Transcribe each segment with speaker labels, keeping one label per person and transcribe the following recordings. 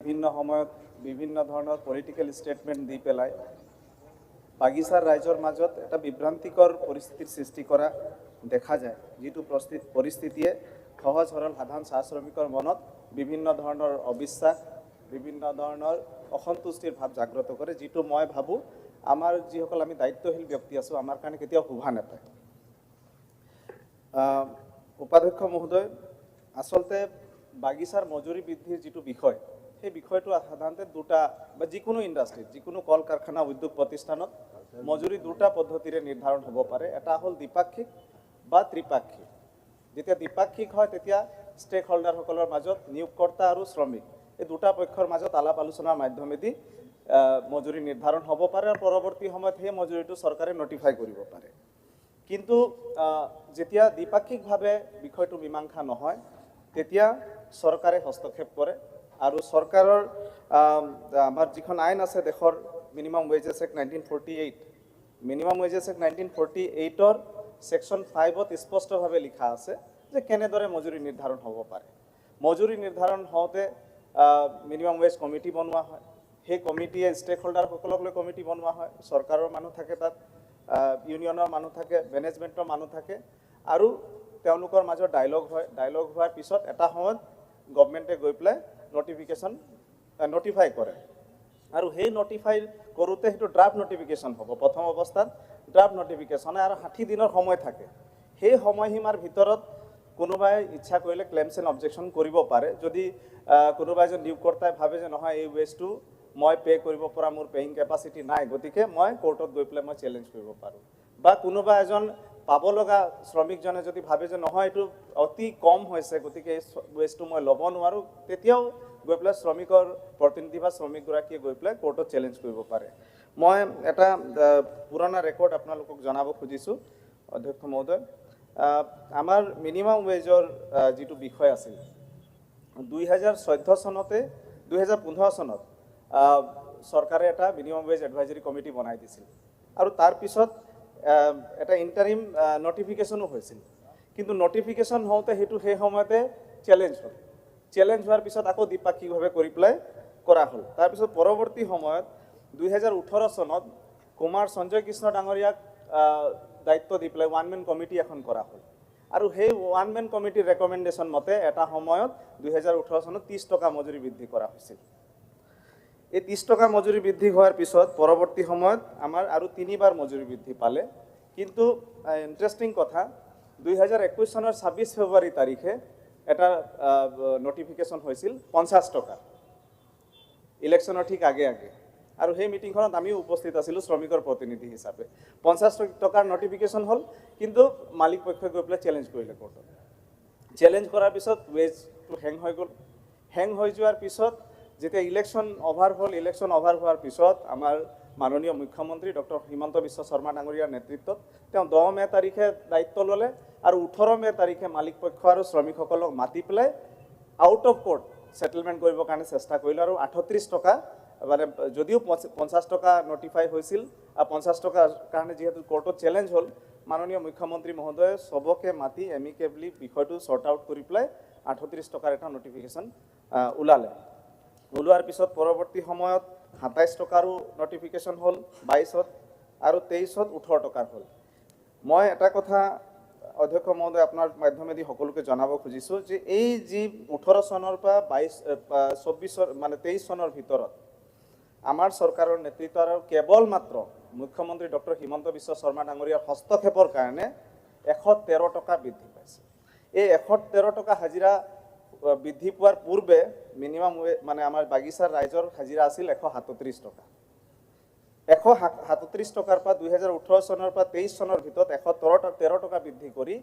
Speaker 1: বিভিন্ন সময়ত বিভিন্ন ধৰণৰ পলিটিক্যাল স্টেটমেন্ট দি পেলাই বাগিচাৰ ৰাইজৰ মাজত এটা বিভ্ৰান্তিকৰ পৰিস্থিতিৰ সৃষ্টি কৰা দেখা যায়, যিটো পৰিস্থিতিয়ে সহজ সৰল সাধাৰণ চাহ শ্ৰমিকৰ মনত বিভিন্ন ধৰণৰ অবিশ্বাস, বিভিন্ন ধৰণৰ অসন্তুষ্টিৰ ভাৱ জাগ্ৰত কৰে, যিটো মই ভাবোঁ আমাৰ যিসকল আমি দায়িত্বশীল ব্যক্তি আছোঁ আমাৰ কাৰণে কেতিয়াও শোভা নাপায়। উপাধ্যক্ষ মহোদয়, আচলতে বাগিচাৰ মজুৰি বৃদ্ধিৰ যিটো বিষয়, সেই বিষয়টো সাধাৰণতে দুটা বা যিকোনো ইণ্ডাষ্ট্ৰিত, যিকোনো কল কাৰখানা উদ্যোগ প্ৰতিষ্ঠানত মজুৰি দুটা পদ্ধতিৰে নিৰ্ধাৰণ হ'ব পাৰে। এটা হ'ল দ্বিপাক্ষিক বা ত্ৰিপাক্ষিক। যেতিয়া দ্বিপাক্ষিক হয় তেতিয়া ষ্টেক হোল্ডাৰসকলৰ মাজত নিয়োগকৰ্তা আৰু শ্ৰমিক এই দুটা পক্ষৰ মাজত আলাপ আলোচনাৰ মাধ্যমেদি মজুৰি নিৰ্ধাৰণ হ'ব পাৰে আৰু পৰৱৰ্তী সময়ত সেই মজুৰিটো চৰকাৰে নটিফাই কৰিব পাৰে। কিন্তু যেতিয়া দ্বিপাক্ষিকভাৱে বিষয়টো মীমাংসা নহয় তেতিয়া চৰকাৰে হস্তক্ষেপ কৰে আৰু চৰকাৰৰ আমাৰ যিখন আইন আছে দেশৰ minimum wages act 1948, minimum wages act 1948ৰ ছেকশ্যন 5ত স্পষ্টভাৱে লিখা আছে যে কেনেদৰে মজুৰি নিৰ্ধাৰণ হ'ব পাৰে। মজুৰি নিৰ্ধাৰণ হওঁতে মিনিমাম ৱেজ কমিটি বনোৱা হয়। সেই কমিটিয়ে ষ্টেক হোল্ডাৰসকলক লৈ কমিটি বনোৱা হয়। চৰকাৰৰ মানুহ থাকে, তাত ইউনিয়নৰ মানুহ থাকে, মেনেজমেণ্টৰ মানুহ থাকে আৰু তেওঁলোকৰ মাজত ডায়লগ হয়। ডায়লগ হোৱাৰ পিছত এটা সময়ত গভৰ্ণমেণ্টে গৈ পেলাই নটিফাই কৰে আৰু সেই নটিফাই কৰোঁতে সেইটো ড্ৰাফ্ট নটিফিকেশ্যন হ'ব। প্ৰথম অৱস্থাত ড্ৰাফ্ট নটিফিকেশ্যন আৰু 60 দিনৰ সময় থাকে। সেই সময়সীমাৰ ভিতৰত কোনোবাই ইচ্ছা কৰিলে ক্লেমছ এণ্ড অবজেকশ্যন কৰিব পাৰে। যদি কোনোবা এজন নিয়োগকৰ্তাই ভাবে যে নহয় এই ৱেজটো মই পে' কৰিব পৰা মোৰ পেয়িং কেপাচিটি নাই, গতিকে মই কোৰ্টত গৈ পেলাই মই চেলেঞ্জ কৰিব পাৰোঁ। বা কোনোবা এজন পাব লগা শ্ৰমিকজনে যদি ভাবে যে নহয় এইটো অতি কম হৈছে, গতিকে এই ৱেজটো মই ল'ব নোৱাৰোঁ, তেতিয়াও গৈ পেলাই শ্ৰমিকৰ প্ৰতিনিধি বা শ্ৰমিকগৰাকীয়ে গৈ পেলাই কোৰ্টত চেলেঞ্জ কৰিব পাৰে। মই এটা পুৰণা ৰেকৰ্ড আপোনালোকক জনাব খুজিছোঁ অধ্যক্ষ মহোদয়। আমাৰ মিনিমাম ৱেজৰ যিটো বিষয় আছিল 2014 চনতে 2015 চনত চৰকাৰে এটা মিনিমাম ৱেজ এডভাইজৰী কমিটি বনাই দিছিল আৰু তাৰপিছত এটা ইণ্টাৰিম নটিফিকেশ্যনো হৈছিল। কিন্তু নটিফিকেশ্যন হওঁতে সেইটো সেই সময়তে চেলেঞ্জ হ'ল। চেলেঞ্জ হোৱাৰ পিছত আকৌ দ্বিপাক্ষিকভাৱে কৰি পেলাই কৰা হ'ল। তাৰপিছত পৰৱৰ্তী সময়ত 2018 চনত কুমাৰ সঞ্জয় কৃষ্ণ ডাঙৰীয়াক দায়িত্ব দি পেলাই ওৱান মেন কমিটি এখন কৰা হ'ল আৰু সেই ওৱান মেন কমিটিৰ ৰেকমেণ্ডেশ্যন মতে এটা সময়ত 2018 চনত 30 টকা মজুৰি বৃদ্ধি কৰা হৈছিল। এই 30 টকা মজুৰি বৃদ্ধি হোৱাৰ পিছত পৰৱৰ্তী সময়ত আমাৰ আৰু 3বাৰ মজুৰি বৃদ্ধি পালে। কিন্তু ইণ্টাৰেষ্টিং কথা, 2021 চনৰ 26 ফেব্ৰুৱাৰী তাৰিখে এটা নটিফিকেশ্যন হৈছিল 50 টকা, ইলেকশ্যনৰ ঠিক আগে আগে, আৰু সেই মিটিংখনত আমিও উপস্থিত আছিলোঁ শ্ৰমিকৰ প্ৰতিনিধি হিচাপে। 50 টকাৰ নটিফিকেশ্যন হ'ল, কিন্তু মালিক পক্ষই গৈ পেলাই চেলেঞ্জ কৰিলে কোৰ্টত। চেলেঞ্জ কৰাৰ পিছত ৱেজটো হেং হৈ গ'ল। হেং হৈ যোৱাৰ পিছত যেতিয়া ইলেকশ্যন অভাৰ হ'ল, ইলেকশ্যন অভাৰ হোৱাৰ পিছত আমাৰ মাননীয় মুখ্যমন্ত্ৰী ডক্টৰ হিমন্ত বিশ্ব শৰ্মা ডাঙৰীয়াৰ নেতৃত্বত তেওঁ 10 মে' তাৰিখে দায়িত্ব ল'লে আৰু 18 মে' তাৰিখে মালিক পক্ষ আৰু শ্ৰমিকসকলক মাতি পেলাই আউট অফ কোৰ্ট ছেটেলমেণ্ট কৰিবৰ কাৰণে চেষ্টা কৰিলে আৰু 38 টকা, মানে যদিও 50 টকা নটিফাই হৈছিল, 50 টকাৰ কাৰণে যিহেতু কোৰ্টত চেলেঞ্জ হ'ল, মাননীয় মুখ্যমন্ত্ৰী মহোদয়ে চবকে মাতি এমিকেবলি বিষয়টো শ্বৰ্ট আউট কৰি পেলাই 38 টকাৰ এটা নটিফিকেশ্যন ওলালে। ওলোৱাৰ পিছত পৰৱৰ্তী সময়ত 27 টকাৰো নটিফিকেশ্যন হ'ল, 22ত আৰু 23ত 18 টকাৰ হ'ল। মই এটা কথা অধ্যক্ষ মহোদয় আপোনাৰ মাধ্যমেদি সকলোকে জনাব খুজিছোঁ যে এই যি 18 চনৰ পৰা 24 মানে 23 চনৰ ভিতৰত আমাৰ চৰকাৰৰ নেতৃত্ব আৰু কেৱল মাত্ৰ মুখ্যমন্ত্ৰী ডক্টৰ হিমন্ত বিশ্ব শৰ্মা ডাঙৰীয়াৰ হস্তক্ষেপৰ কাৰণে 113 টকা বৃদ্ধি পাইছে। এই 113 টকা হাজিৰা বৃদ্ধি পোৱাৰ পূৰ্বে মিনিমাম মানে আমাৰ বাগিচাৰ ৰাইজৰ হাজিৰা আছিল 137 টকা। 137 টকাৰ পৰা 2018 চনৰ পৰা 23 চনৰ ভিতৰত 113 টকা বৃদ্ধি কৰি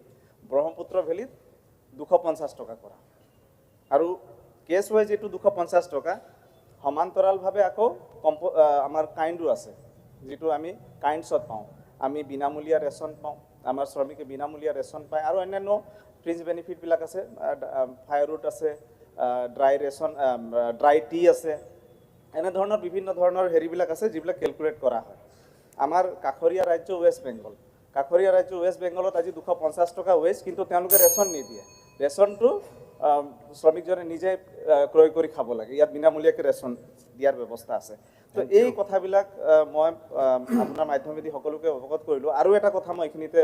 Speaker 1: ব্ৰহ্মপুত্ৰ ভেলীত 250 টকা কৰা আৰু কেছ ৱাইজ এইটো 250 টকা। সমান্তৰালভাৱে আকৌ আমাৰ কাইণ্ডো আছে, যিটো আমি কাইণ্ডছত পাওঁ। আমি বিনামূলীয়া ৰেচন পাওঁ, আমাৰ শ্ৰমিকে বিনামূলীয়া ৰেচন পায় আৰু অন্যান্য ফ্ৰিঞ্জ বেনিফিটবিলাক আছে। ফায়াৰউড আছে, ড্ৰাই ৰেচন, ড্ৰাই টি আছে, এনেধৰণৰ বিভিন্ন ধৰণৰ হেৰিবিলাক আছে যিবিলাক কেলকুলেট কৰা হয়। আমাৰ কাষৰীয়া ৰাজ্য ৱেষ্ট বেংগল, কাষৰীয়া ৰাজ্য ৱেষ্ট বেংগলত আজি 250 টকা ৱেজ, কিন্তু তেওঁলোকে ৰেচন নিদিয়ে। ৰেচনটো শ্ৰমিকজনে নিজে ক্ৰয় কৰি খাব লাগে ইয়াত বিনামূলীয়াকৈ ৰেচন দিয়াৰ ব্যৱস্থা আছে তো এই কথাবিলাক মই আপোনাৰ মাধ্যমেদি সকলোকে অৱগত কৰিলোঁ আৰু এটা কথা মই এইখিনিতে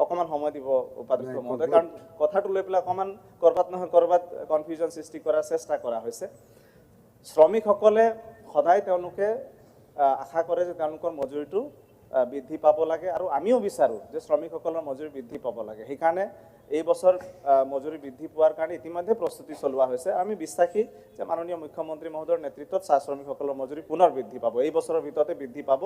Speaker 1: অকণমান সময় দিব উপাধ্যক্ষ মহোদয় কাৰণ কথাটো লৈ পেলাই অকণমান ক'ৰবাত নহয় ক'ৰবাত কনফিউজন সৃষ্টি কৰাৰ চেষ্টা কৰা হৈছে শ্ৰমিকসকলে সদায় তেওঁলোকে আশা কৰে যে তেওঁলোকৰ মজুৰিটো বৃদ্ধি পাব লাগে আৰু আমিও বিচাৰোঁ যে শ্ৰমিকসকলৰ মজুৰি বৃদ্ধি পাব লাগে সেইকাৰণে এই বছৰ মজুৰি বৃদ্ধি পোৱাৰ কাৰণে ইতিমধ্যে প্ৰস্তুতি চলোৱা হৈছে আমি বিশ্বাসী যে মাননীয় মুখ্যমন্ত্ৰী মহোদয়ৰ নেতৃত্বত চাহ শ্ৰমিকসকলৰ মজুৰি পুনৰ বৃদ্ধি পাব এই বছৰৰ ভিতৰতে বৃদ্ধি পাব